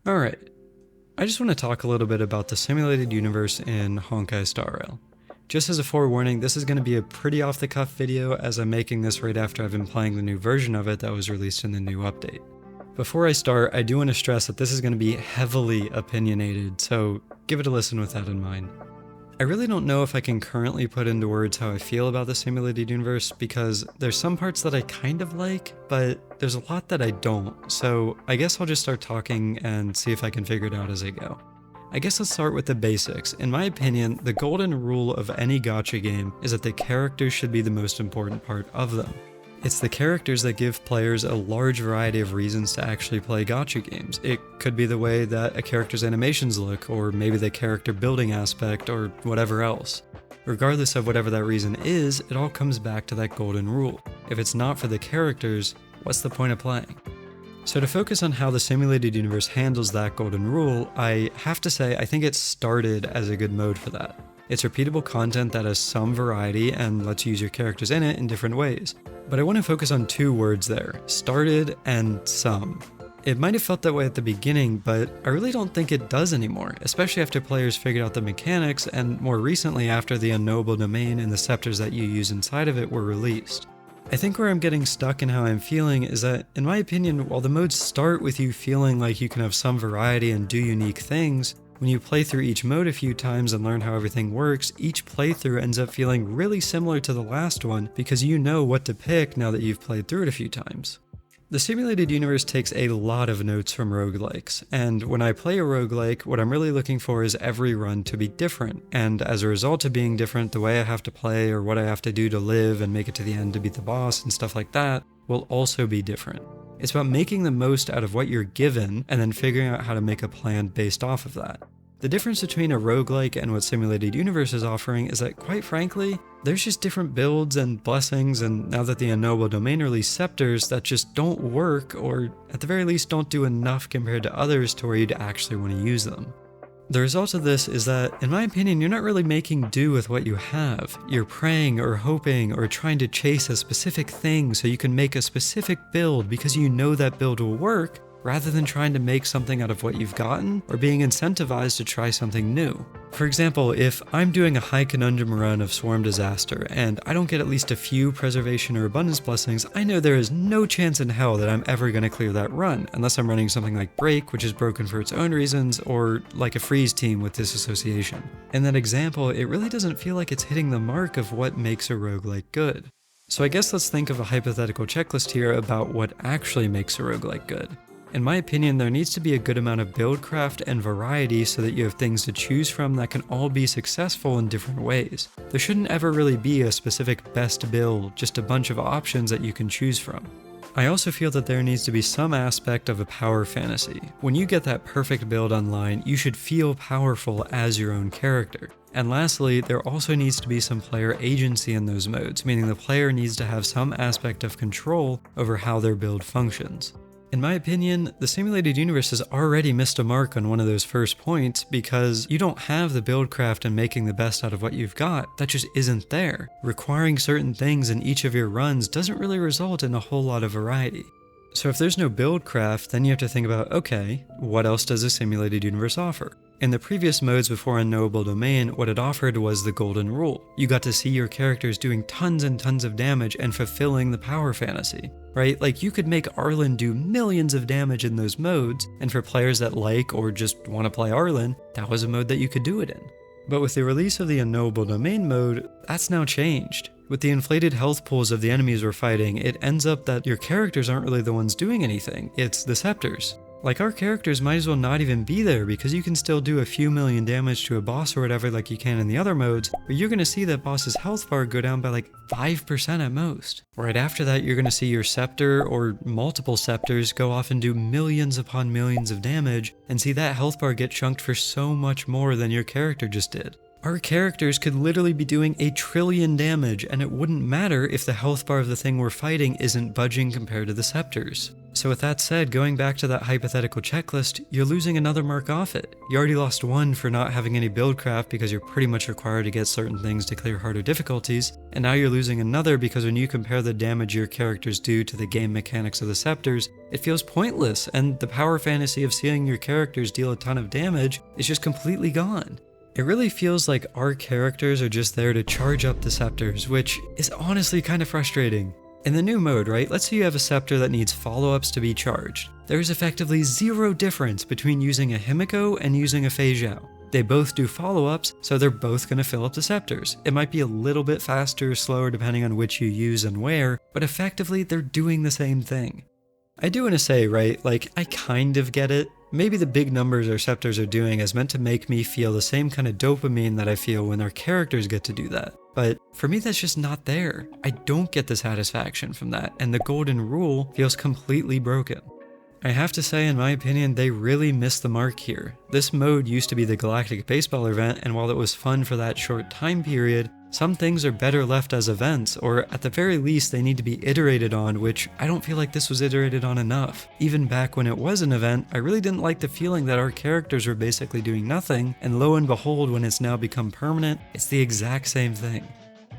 Alright, I just want to talk a little bit about the simulated universe in Honkai Star Rail. Just as a forewarning, this is going to be a pretty off-the-cuff video as I'm making this right after I've been playing the new version of it that was released in the new update. Before I start, I do want to stress that this is going to be heavily opinionated, so give it a listen with that in mind. I really don't know if I can currently put into words how I feel about the simulated universe because there's some parts that I kind of like, but there's a lot that I don't, so I guess I'll just start talking and see if I can figure it out as I go. I guess let's start with the basics. In my opinion, the golden rule of any gacha game is that the characters should be the most important part of them. It's the characters that give players a large variety of reasons to actually play gacha games. It could be the way that a character's animations look, or maybe the character building aspect, or whatever else. Regardless of whatever that reason is, it all comes back to that golden rule. If it's not for the characters, what's the point of playing? So to focus on how the simulated universe handles that golden rule, I have to say I think it started as a good mode for that. It's repeatable content that has some variety and lets you use your characters in it in different ways. But I want to focus on two words there, started and some. It might have felt that way at the beginning, but I really don't think it does anymore, especially after players figured out the mechanics and more recently after the Unknowable Domain and the scepters that you use inside of it were released. I think where I'm getting stuck in how I'm feeling is that, in my opinion, while the modes start with you feeling like you can have some variety and do unique things, when you play through each mode a few times and learn how everything works, each playthrough ends up feeling really similar to the last one because you know what to pick now that you've played through it a few times. The simulated universe takes a lot of notes from roguelikes, and when I play a roguelike, what I'm really looking for is every run to be different, and as a result of being different, the way I have to play or what I have to do to live and make it to the end to beat the boss and stuff like that will also be different. It's about making the most out of what you're given and then figuring out how to make a plan based off of that. The difference between a roguelike and what Simulated Universe is offering is that, quite frankly, there's just different builds and blessings, and now that the Unknowable Domain released scepters that just don't work, or at the very least don't do enough compared to others to where you'd actually want to use them. The result of this is that, in my opinion, you're not really making do with what you have. You're praying or hoping or trying to chase a specific thing so you can make a specific build because you know that build will work, rather than trying to make something out of what you've gotten or being incentivized to try something new. For example, if I'm doing a high conundrum run of Swarm Disaster and I don't get at least a few preservation or abundance blessings, I know there is no chance in hell that I'm ever going to clear that run, unless I'm running something like Break, which is broken for its own reasons, or like a Freeze team with Disassociation. In that example, it really doesn't feel like it's hitting the mark of what makes a roguelike good. So I guess let's think of a hypothetical checklist here about what actually makes a roguelike good. In my opinion, there needs to be a good amount of buildcraft and variety so that you have things to choose from that can all be successful in different ways. There shouldn't ever really be a specific best build, just a bunch of options that you can choose from. I also feel that there needs to be some aspect of a power fantasy. When you get that perfect build online, you should feel powerful as your own character. And lastly, there also needs to be some player agency in those modes, meaning the player needs to have some aspect of control over how their build functions. In my opinion, the simulated universe has already missed a mark on one of those first points because you don't have the buildcraft and making the best out of what you've got. That just isn't there. Requiring certain things in each of your runs doesn't really result in a whole lot of variety. So if there's no buildcraft, then you have to think about, okay, what else does a simulated universe offer? In the previous modes before Unknowable Domain, what it offered was the golden rule. You got to see your characters doing tons and tons of damage and fulfilling the power fantasy, right? Like you could make Arlen do millions of damage in those modes, and for players that like or just want to play Arlen, that was a mode that you could do it in. But with the release of the Unknowable Domain mode, that's now changed. With the inflated health pools of the enemies we're fighting, it ends up that your characters aren't really the ones doing anything, it's the scepters. Like our characters might as well not even be there because you can still do a few million damage to a boss or whatever like you can in the other modes, but you're going to see that boss's health bar go down by like 5% at most. Right after that, you're going to see your scepter or multiple scepters go off and do millions upon millions of damage and see that health bar get chunked for so much more than your character just did. Our characters could literally be doing 1 trillion damage and it wouldn't matter if the health bar of the thing we're fighting isn't budging compared to the scepters. So with that said, going back to that hypothetical checklist, you're losing another mark off it. You already lost one for not having any buildcraft because you're pretty much required to get certain things to clear harder difficulties, and now you're losing another because when you compare the damage your characters do to the game mechanics of the scepters, it feels pointless, and the power fantasy of seeing your characters deal a ton of damage is just completely gone. It really feels like our characters are just there to charge up the scepters, which is honestly kind of frustrating. In the new mode, right, let's say you have a scepter that needs follow-ups to be charged. There is effectively zero difference between using a Himiko and using a Fei Zhao. They both do follow-ups, so they're both going to fill up the scepters. It might be a little bit faster or slower depending on which you use and where, but effectively they're doing the same thing. I do want to say, right, like, I kind of get it. Maybe the big numbers our scepters are doing is meant to make me feel the same kind of dopamine that I feel when our characters get to do that. But for me, that's just not there. I don't get the satisfaction from that, and the golden rule feels completely broken. I have to say, in my opinion, they really missed the mark here. This mode used to be the Galactic Baseball event, and while it was fun for that short time period, some things are better left as events, or at the very least they need to be iterated on, which I don't feel like this was iterated on enough. Even back when it was an event, I really didn't like the feeling that our characters were basically doing nothing, and lo and behold, when it's now become permanent, it's the exact same thing.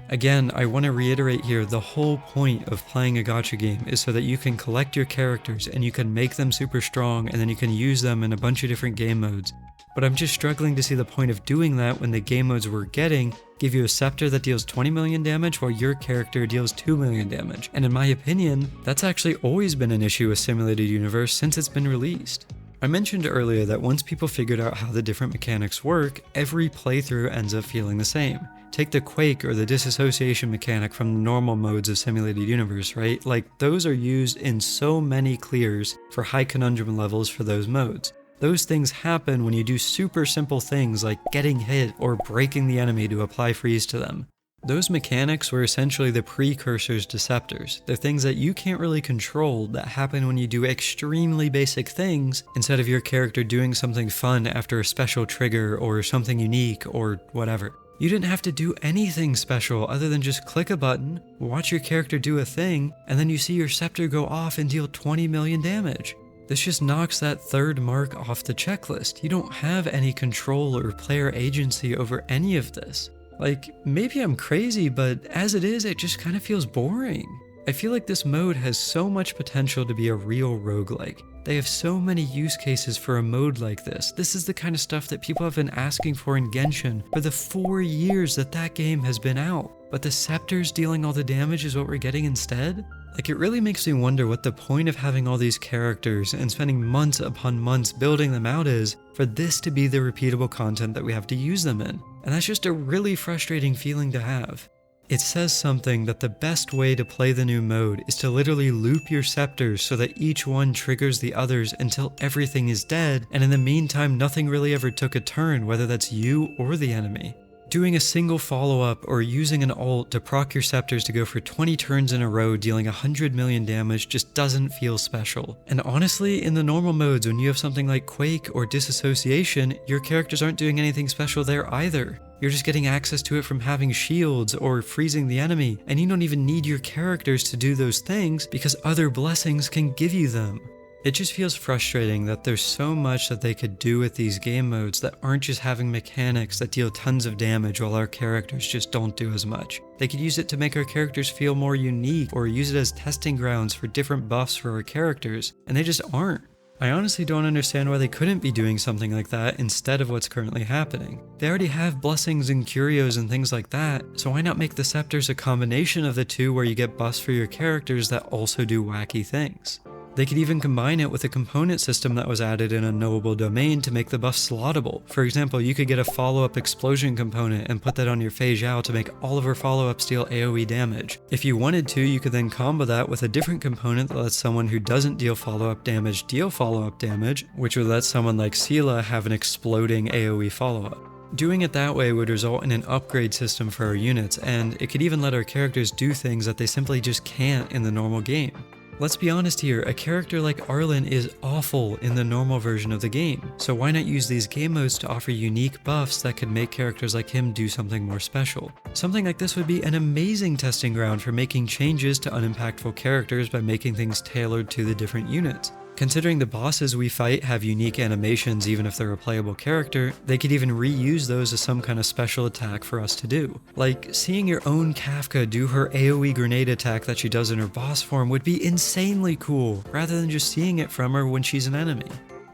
Again, I want to reiterate here, the whole point of playing a gacha game is so that you can collect your characters and you can make them super strong and then you can use them in a bunch of different game modes. But I'm just struggling to see the point of doing that when the game modes we're getting give you a scepter that deals 20 million damage while your character deals 2 million damage. And in my opinion, that's actually always been an issue with Simulated Universe since it's been released. I mentioned earlier that once people figured out how the different mechanics work, every playthrough ends up feeling the same. Take the Quake or the disassociation mechanic from the normal modes of Simulated Universe, right? Like, those are used in so many clears for high conundrum levels for those modes. Those things happen when you do super simple things like getting hit or breaking the enemy to apply freeze to them. Those mechanics were essentially the precursors to scepters. They're things that you can't really control that happen when you do extremely basic things instead of your character doing something fun after a special trigger or something unique or whatever. You didn't have to do anything special other than just click a button, watch your character do a thing, and then you see your scepter go off and deal 20 million damage. This just knocks that third mark off the checklist. You don't have any control or player agency over any of this. Like, maybe I'm crazy, but as it is, it just kind of feels boring. I feel like this mode has so much potential to be a real roguelike. They have so many use cases for a mode like this. This is the kind of stuff that people have been asking for in Genshin for the 4 years that game has been out. But the scepters dealing all the damage is what we're getting instead? Like, it really makes me wonder what the point of having all these characters and spending months upon months building them out is for this to be the repeatable content that we have to use them in. And that's just a really frustrating feeling to have. It says something that the best way to play the new mode is to literally loop your scepters so that each one triggers the others until everything is dead, and in the meantime nothing really ever took a turn, whether that's you or the enemy. Doing a single follow-up or using an ult to proc your scepters to go for 20 turns in a row dealing 100 million damage just doesn't feel special. And honestly, in the normal modes when you have something like Quake or Disassociation, your characters aren't doing anything special there either. You're just getting access to it from having shields or freezing the enemy, and you don't even need your characters to do those things because other blessings can give you them. It just feels frustrating that there's so much that they could do with these game modes that aren't just having mechanics that deal tons of damage while our characters just don't do as much. They could use it to make our characters feel more unique or use it as testing grounds for different buffs for our characters, and they just aren't. I honestly don't understand why they couldn't be doing something like that instead of what's currently happening. They already have blessings and curios and things like that, so why not make the scepters a combination of the two where you get buffs for your characters that also do wacky things? They could even combine it with a component system that was added in Unknowable Domain to make the buffs slottable. For example, you could get a follow-up explosion component and put that on your Fei Zhao to make all of her follow-ups deal AoE damage. If you wanted to, you could then combo that with a different component that lets someone who doesn't deal follow-up damage deal follow-up damage, which would let someone like Sela have an exploding AoE follow-up. Doing it that way would result in an upgrade system for our units, and it could even let our characters do things that they simply just can't in the normal game. Let's be honest here, a character like Arlen is awful in the normal version of the game, so why not use these game modes to offer unique buffs that could make characters like him do something more special? Something like this would be an amazing testing ground for making changes to unimpactful characters by making things tailored to the different units. Considering the bosses we fight have unique animations even if they're a playable character, they could even reuse those as some kind of special attack for us to do. Like, seeing your own Kafka do her AoE grenade attack that she does in her boss form would be insanely cool, rather than just seeing it from her when she's an enemy.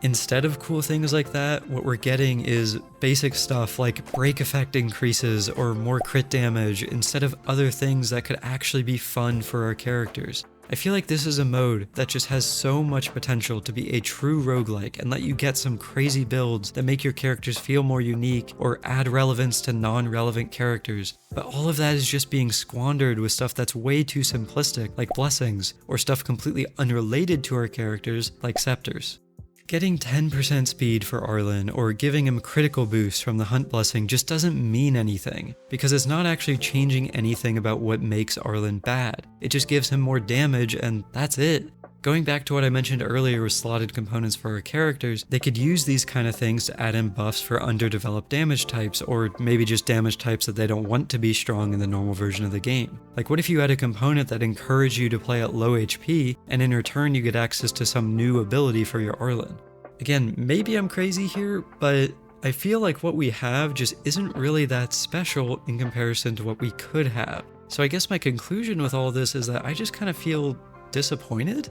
Instead of cool things like that, what we're getting is basic stuff like break effect increases or more crit damage instead of other things that could actually be fun for our characters. I feel like this is a mode that just has so much potential to be a true roguelike and let you get some crazy builds that make your characters feel more unique or add relevance to non-relevant characters. But all of that is just being squandered with stuff that's way too simplistic, like blessings, or stuff completely unrelated to our characters, like scepters. Getting 10% speed for Arlen or giving him critical boost from the Hunt Blessing just doesn't mean anything, because it's not actually changing anything about what makes Arlen bad. It just gives him more damage and that's it. Going back to what I mentioned earlier with slotted components for our characters, they could use these kind of things to add in buffs for underdeveloped damage types, or maybe just damage types that they don't want to be strong in the normal version of the game. Like, what if you had a component that encouraged you to play at low HP, and in return you get access to some new ability for your Arlen? Again, maybe I'm crazy here, but I feel like what we have just isn't really that special in comparison to what we could have. So I guess my conclusion with all this is that I just kind of feel disappointed?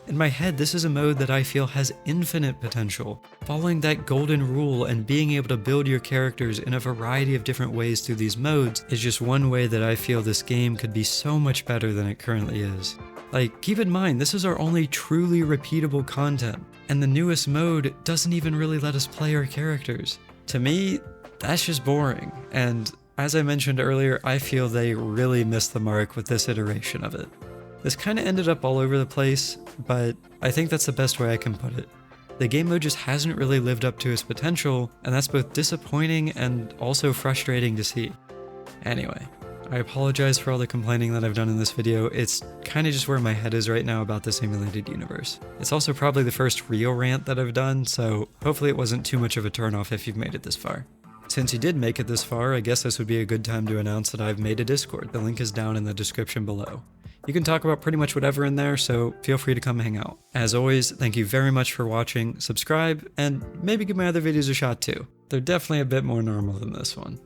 In my head, this is a mode that I feel has infinite potential. Following that golden rule and being able to build your characters in a variety of different ways through these modes is just one way that I feel this game could be so much better than it currently is. Like, keep in mind, this is our only truly repeatable content, and the newest mode doesn't even really let us play our characters. To me, that's just boring, and as I mentioned earlier, I feel they really missed the mark with this iteration of it. This kind of ended up all over the place, but I think that's the best way I can put it. The game mode just hasn't really lived up to its potential, and that's both disappointing and also frustrating to see. Anyway, I apologize for all the complaining that I've done in this video. It's kind of just where my head is right now about the simulated universe. It's also probably the first real rant that I've done, so hopefully it wasn't too much of a turnoff if you've made it this far. Since you did make it this far, I guess this would be a good time to announce that I've made a Discord. The link is down in the description below. You can talk about pretty much whatever in there, so feel free to come hang out. As always, thank you very much for watching, subscribe, and maybe give my other videos a shot too. They're definitely a bit more normal than this one.